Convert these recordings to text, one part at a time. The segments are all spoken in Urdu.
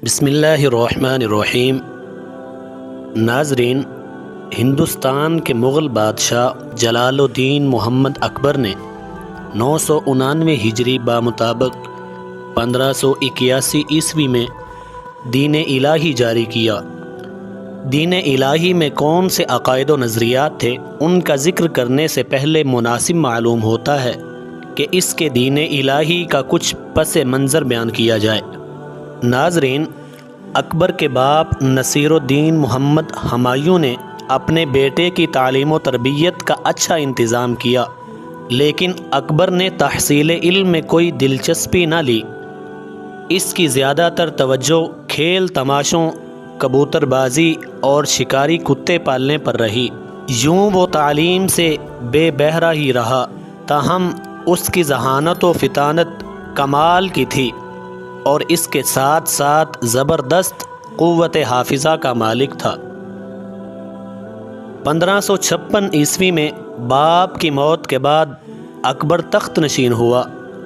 بسم اللہ الرحمن الرحیم۔ ناظرین، ہندوستان کے مغل بادشاہ جلال الدین محمد اکبر نے 999 ہجری بمطابق 1581 عیسوی میں دین الہی جاری کیا۔ دین الہی میں کون سے عقائد و نظریات تھے، ان کا ذکر کرنے سے پہلے مناسب معلوم ہوتا ہے کہ اس کے دین الہی کا کچھ پس منظر بیان کیا جائے۔ ناظرین، اکبر کے باپ نصیر الدین محمد ہمایوں نے اپنے بیٹے کی تعلیم و تربیت کا اچھا انتظام کیا، لیکن اکبر نے تحصیل علم میں کوئی دلچسپی نہ لی۔ اس کی زیادہ تر توجہ کھیل تماشوں، کبوتر بازی اور شکاری کتے پالنے پر رہی۔ یوں وہ تعلیم سے بے بہرہ ہی رہا، تاہم اس کی ذہانت و فطانت کمال کی تھی اور اس کے ساتھ ساتھ زبردست قوت حافظہ کا مالک تھا۔ 1556 عیسوی میں باپ کی موت کے بعد اکبر تخت نشین ہوا۔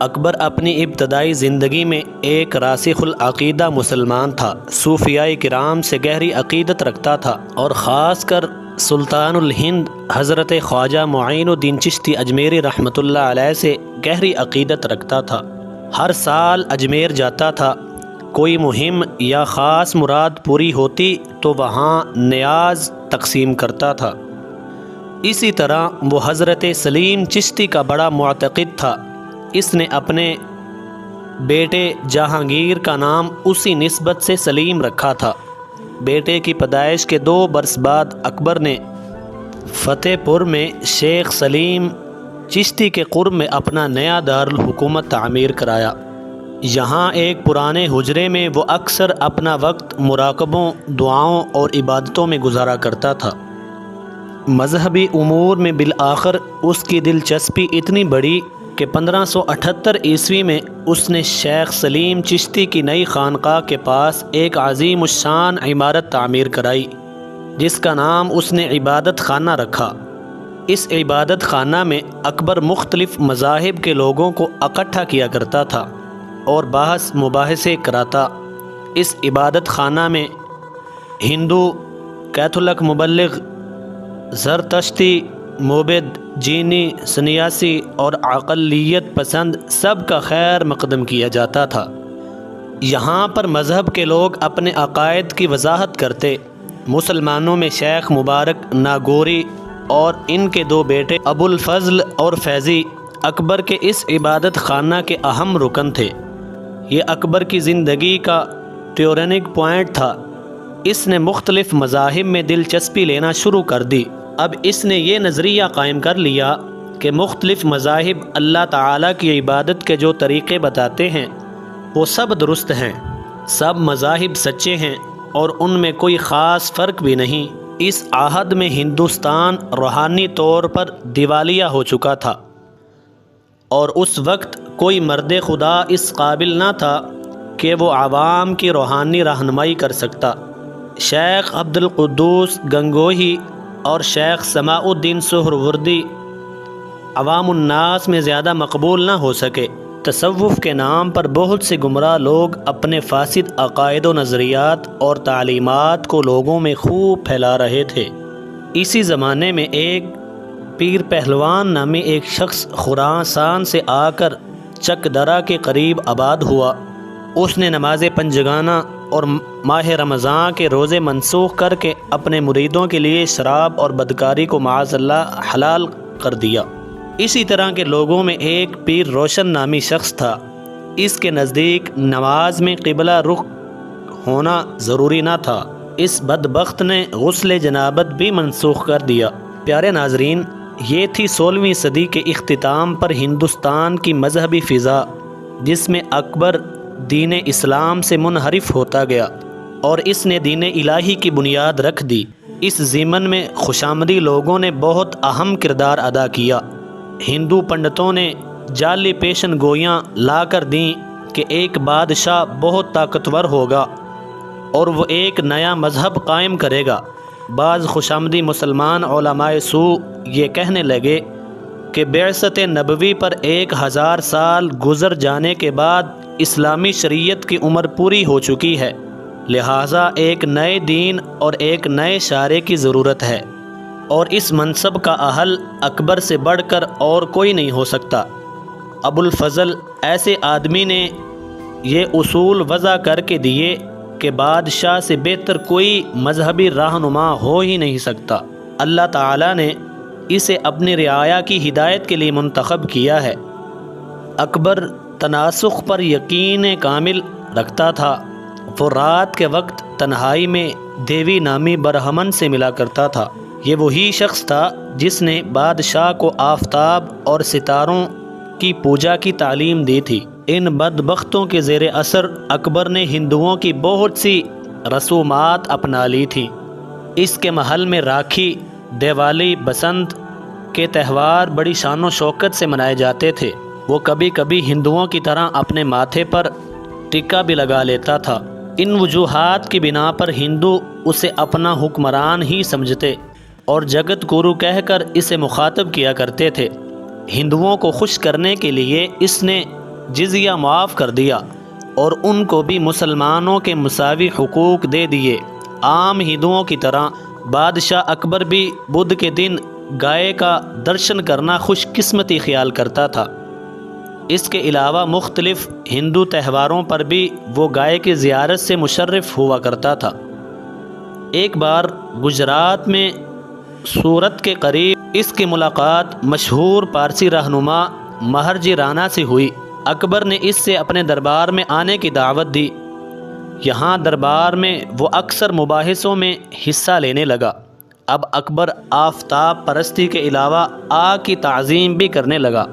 اکبر اپنی ابتدائی زندگی میں ایک راسخ العقیدہ مسلمان تھا، صوفیاء کرام سے گہری عقیدت رکھتا تھا اور خاص کر سلطان الہند حضرت خواجہ معین الدین چشتی اجمیری رحمۃ اللہ علیہ سے گہری عقیدت رکھتا تھا۔ ہر سال اجمیر جاتا تھا، کوئی مہم یا خاص مراد پوری ہوتی تو وہاں نیاز تقسیم کرتا تھا۔ اسی طرح وہ حضرت سلیم چشتی کا بڑا معتقد تھا۔ اس نے اپنے بیٹے جہانگیر کا نام اسی نسبت سے سلیم رکھا تھا۔ بیٹے کی پیدائش کے 2 برس بعد اکبر نے فتح پور میں شیخ سلیم چشتی کے قرب میں اپنا نیا دارالحکومت تعمیر کرایا۔ یہاں ایک پرانے حجرے میں وہ اکثر اپنا وقت مراقبوں، دعاؤں اور عبادتوں میں گزارا کرتا تھا۔ مذہبی امور میں بالآخر اس کی دلچسپی اتنی بڑھی کہ 1578 عیسوی میں اس نے شیخ سلیم چشتی کی نئی خانقاہ کے پاس ایک عظیم الشان عمارت تعمیر کرائی، جس کا نام اس نے عبادت خانہ رکھا۔ اس عبادت خانہ میں اکبر مختلف مذاہب کے لوگوں کو اکٹھا کیا کرتا تھا اور بحث مباحثے کراتا۔ اس عبادت خانہ میں ہندو، کیتھولک مبلغ، زرتشتی، موبد، جینی، سنیاسی اور اقلیت پسند سب کا خیر مقدم کیا جاتا تھا۔ یہاں پر مذہب کے لوگ اپنے عقائد کی وضاحت کرتے۔ مسلمانوں میں شیخ مبارک ناگوری اور ان کے 2 بیٹے ابو الفضل اور فیضی اکبر کے اس عبادت خانہ کے اہم رکن تھے۔ یہ اکبر کی زندگی کا ٹرننگ پوائنٹ تھا۔ اس نے مختلف مذاہب میں دلچسپی لینا شروع کر دی۔ اب اس نے یہ نظریہ قائم کر لیا کہ مختلف مذاہب اللہ تعالیٰ کی عبادت کے جو طریقے بتاتے ہیں وہ سب درست ہیں، سب مذاہب سچے ہیں اور ان میں کوئی خاص فرق بھی نہیں۔ اس عہد میں ہندوستان روحانی طور پر دیوالیہ ہو چکا تھا اور اس وقت کوئی مرد خدا اس قابل نہ تھا کہ وہ عوام کی روحانی رہنمائی کر سکتا۔ شیخ عبد القدوس گنگوہی اور شیخ سماع الدین سہروردی عوام الناس میں زیادہ مقبول نہ ہو سکے۔ تصوف کے نام پر بہت سے گمراہ لوگ اپنے فاسد عقائد و نظریات اور تعلیمات کو لوگوں میں خوب پھیلا رہے تھے۔ اسی زمانے میں ایک پیر پہلوان نامی ایک شخص خراسان سے آ کر چک درہ کے قریب آباد ہوا۔ اس نے نماز پنجگانہ اور ماہ رمضان کے روزے منسوخ کر کے اپنے مریدوں کے لیے شراب اور بدکاری کو معاذ اللہ حلال کر دیا۔ اسی طرح کے لوگوں میں ایک پیر روشن نامی شخص تھا۔ اس کے نزدیک نماز میں قبلہ رخ ہونا ضروری نہ تھا۔ اس بدبخت نے غسل جنابت بھی منسوخ کر دیا۔ پیارے ناظرین، یہ تھی 16ویں صدی کے اختتام پر ہندوستان کی مذہبی فضا، جس میں اکبر دین اسلام سے منحرف ہوتا گیا اور اس نے دین الہی کی بنیاد رکھ دی۔ اس ضمن میں خوشامدی لوگوں نے بہت اہم کردار ادا کیا۔ ہندو پنڈتوں نے جعلی پیشن گوئیاں لا کر دیں کہ ایک بادشاہ بہت طاقتور ہوگا اور وہ ایک نیا مذہب قائم کرے گا۔ بعض خوشامدی مسلمان علماء سو یہ کہنے لگے کہ بعثت نبوی پر 1000 سال گزر جانے کے بعد اسلامی شریعت کی عمر پوری ہو چکی ہے لہٰذا ایک نئے دین اور ایک نئے شارع کی ضرورت ہے، اور اس منصب کا اہل اکبر سے بڑھ کر اور کوئی نہیں ہو سکتا۔ ابو الفضل ایسے آدمی نے یہ اصول وضع کر کے دیے کہ بادشاہ سے بہتر کوئی مذہبی رہنما ہو ہی نہیں سکتا۔ اللہ تعالیٰ نے اسے اپنی رعایا کی ہدایت کے لیے منتخب کیا ہے۔ اکبر تناسخ پر یقین کامل رکھتا تھا۔ وہ رات کے وقت تنہائی میں دیوی نامی برہمن سے ملا کرتا تھا۔ یہ وہی شخص تھا جس نے بادشاہ کو آفتاب اور ستاروں کی پوجا کی تعلیم دی تھی۔ ان بدبختوں کے زیر اثر اکبر نے ہندوؤں کی بہت سی رسومات اپنا لی تھیں۔ اس کے محل میں راکھی، دیوالی، بسنت کے تہوار بڑی شان و شوکت سے منائے جاتے تھے۔ وہ کبھی کبھی ہندوؤں کی طرح اپنے ماتھے پر ٹکا بھی لگا لیتا تھا۔ ان وجوہات کی بنا پر ہندو اسے اپنا حکمران ہی سمجھتے اور جگت گرو کہہ کر اسے مخاطب کیا کرتے تھے۔ ہندوؤں کو خوش کرنے کے لیے اس نے جزیہ معاف کر دیا اور ان کو بھی مسلمانوں کے مساوی حقوق دے دیے۔ عام ہندوؤں کی طرح بادشاہ اکبر بھی بدھ کے دن گائے کا درشن کرنا خوش قسمتی خیال کرتا تھا۔ اس کے علاوہ مختلف ہندو تہواروں پر بھی وہ گائے کی زیارت سے مشرف ہوا کرتا تھا۔ ایک بار گجرات میں سورت کے قریب اس کی ملاقات مشہور پارسی رہنما مہرجی رانا سے ہوئی۔ اکبر نے اس سے اپنے دربار میں آنے کی دعوت دی۔ یہاں دربار میں وہ اکثر مباحثوں میں حصہ لینے لگا۔ اب اکبر آفتاب پرستی کے علاوہ آگ کی تعظیم بھی کرنے لگا۔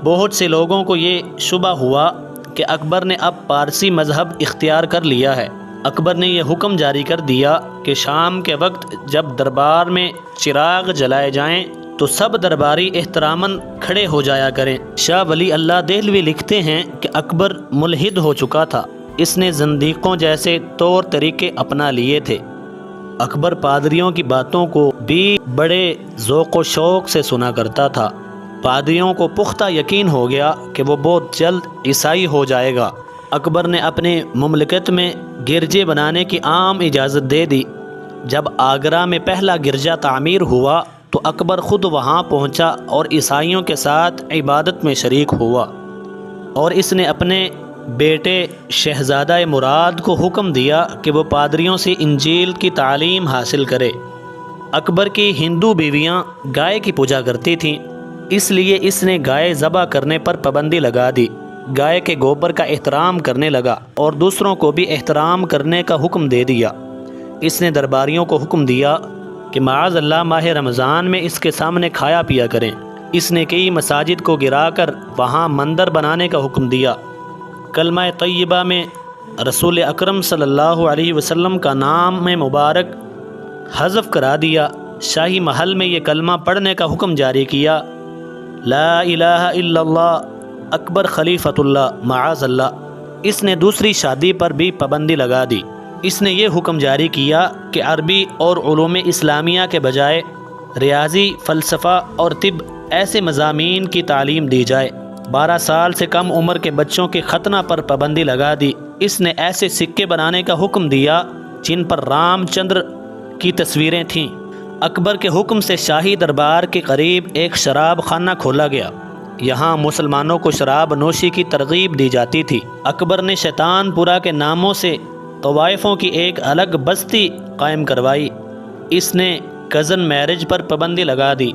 بہت سے لوگوں کو یہ شبہ ہوا کہ اکبر نے اب پارسی مذہب اختیار کر لیا ہے۔ اکبر نے یہ حکم جاری کر دیا کہ شام کے وقت جب دربار میں چراغ جلائے جائیں تو سب درباری احتراماً کھڑے ہو جایا کریں۔ شاہ ولی اللہ دہلوی لکھتے ہیں کہ اکبر ملحد ہو چکا تھا۔ اس نے زندیقوں جیسے طور طریقے اپنا لیے تھے۔ اکبر پادریوں کی باتوں کو بھی بڑے ذوق و شوق سے سنا کرتا تھا۔ پادریوں کو پختہ یقین ہو گیا کہ وہ بہت جلد عیسائی ہو جائے گا۔ اکبر نے اپنے مملکت میں گرجے بنانے کی عام اجازت دے دی۔ جب آگرہ میں پہلا گرجا تعمیر ہوا تو اکبر خود وہاں پہنچا اور عیسائیوں کے ساتھ عبادت میں شریک ہوا، اور اس نے اپنے بیٹے شہزادہ مراد کو حکم دیا کہ وہ پادریوں سے انجیل کی تعلیم حاصل کرے۔ اکبر کی ہندو بیویاں گائے کی پوجا کرتی تھیں، اس لیے اس نے گائے ذبح کرنے پر پابندی لگا دی۔ گائے کے گوبر کا احترام کرنے لگا اور دوسروں کو بھی احترام کرنے کا حکم دے دیا۔ اس نے درباریوں کو حکم دیا کہ معاذ اللہ ماہ رمضان میں اس کے سامنے کھایا پیا کریں۔ اس نے کئی مساجد کو گرا کر وہاں مندر بنانے کا حکم دیا۔ کلمہ طیبہ میں رسول اکرم صلی اللہ علیہ وسلم کا نام مبارک حذف کرا دیا۔ شاہی محل میں یہ کلمہ پڑھنے کا حکم جاری کیا، لا الہ الا اللہ اکبر خلیفۃ اللہ معاذ اللہ۔ اس نے دوسری شادی پر بھی پابندی لگا دی۔ اس نے یہ حکم جاری کیا کہ عربی اور علوم اسلامیہ کے بجائے ریاضی، فلسفہ اور طب ایسے مضامین کی تعلیم دی جائے۔ 12 سال سے کم عمر کے بچوں کے ختنہ پر پابندی لگا دی۔ اس نے ایسے سکے بنانے کا حکم دیا جن پر رام چندر کی تصویریں تھیں۔ اکبر کے حکم سے شاہی دربار کے قریب ایک شراب خانہ کھولا گیا۔ یہاں مسلمانوں کو شراب نوشی کی ترغیب دی جاتی تھی۔ اکبر نے شیطان پورہ کے ناموں سے طوائفوں کی ایک الگ بستی قائم کروائی۔ اس نے کزن میرج پر پابندی لگا دی۔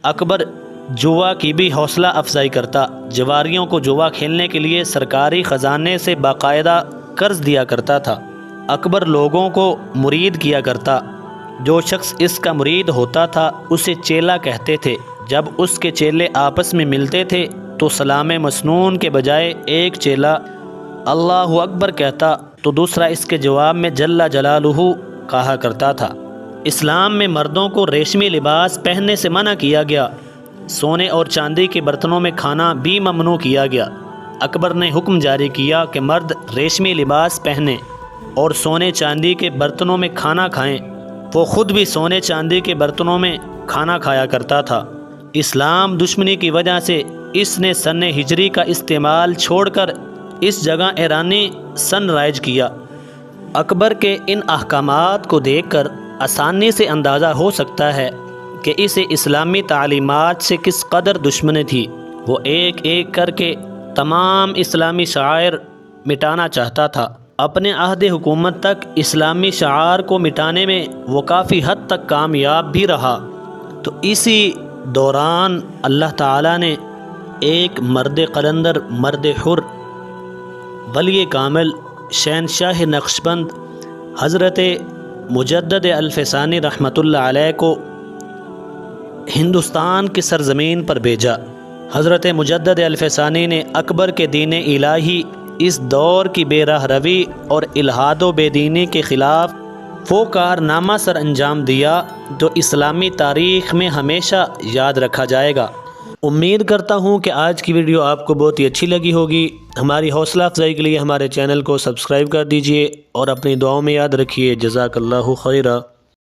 اکبر جوا کی بھی حوصلہ افزائی کرتا۔ جواریوں کو جوا کھیلنے کے لیے سرکاری خزانے سے باقاعدہ قرض دیا کرتا تھا۔ اکبر لوگوں کو مرید کیا کرتا۔ جو شخص اس کا مرید ہوتا تھا اسے چیلا کہتے تھے۔ جب اس کے چیلے آپس میں ملتے تھے تو سلام مسنون کے بجائے ایک چیلا اللہ اکبر کہتا تو دوسرا اس کے جواب میں جل جلالہ کہا کرتا تھا۔ اسلام میں مردوں کو ریشمی لباس پہننے سے منع کیا گیا۔ سونے اور چاندی کے برتنوں میں کھانا بھی ممنوع کیا گیا۔ اکبر نے حکم جاری کیا کہ مرد ریشمی لباس پہنیں اور سونے چاندی کے برتنوں میں کھانا کھائیں۔ وہ خود بھی سونے چاندی کے برتنوں میں کھانا کھایا کرتا تھا۔ اسلام دشمنی کی وجہ سے اس نے سن ہجری کا استعمال چھوڑ کر اس جگہ ایرانی سن رائج کیا۔ اکبر کے ان احکامات کو دیکھ کر آسانی سے اندازہ ہو سکتا ہے کہ اسے اسلامی تعلیمات سے کس قدر دشمنی تھی۔ وہ ایک ایک کر کے تمام اسلامی شعائر مٹانا چاہتا تھا۔ اپنے عہد حکومت تک اسلامی شعائر کو مٹانے میں وہ کافی حد تک کامیاب بھی رہا۔ تو اسی دوران اللہ تعالیٰ نے ایک مرد قلندر، مرد حر، ولی کامل، شہنشاہ نقشبند حضرت مجدد الفسانی رحمۃ اللہ علیہ کو ہندوستان کی سرزمین پر بھیجا۔ حضرت مجدد الفسانی نے اکبر کے دین الہی، اس دور کی بے راہ روی اور الحاد و بے دینی کے خلاف وہ کارنامہ سر انجام دیا جو اسلامی تاریخ میں ہمیشہ یاد رکھا جائے گا۔ امید کرتا ہوں کہ آج کی ویڈیو آپ کو بہت ہی اچھی لگی ہوگی۔ ہماری حوصلہ افزائی کے لیے ہمارے چینل کو سبسکرائب کر دیجئے اور اپنی دعاؤں میں یاد رکھیے۔ جزاک اللہ خیرہ۔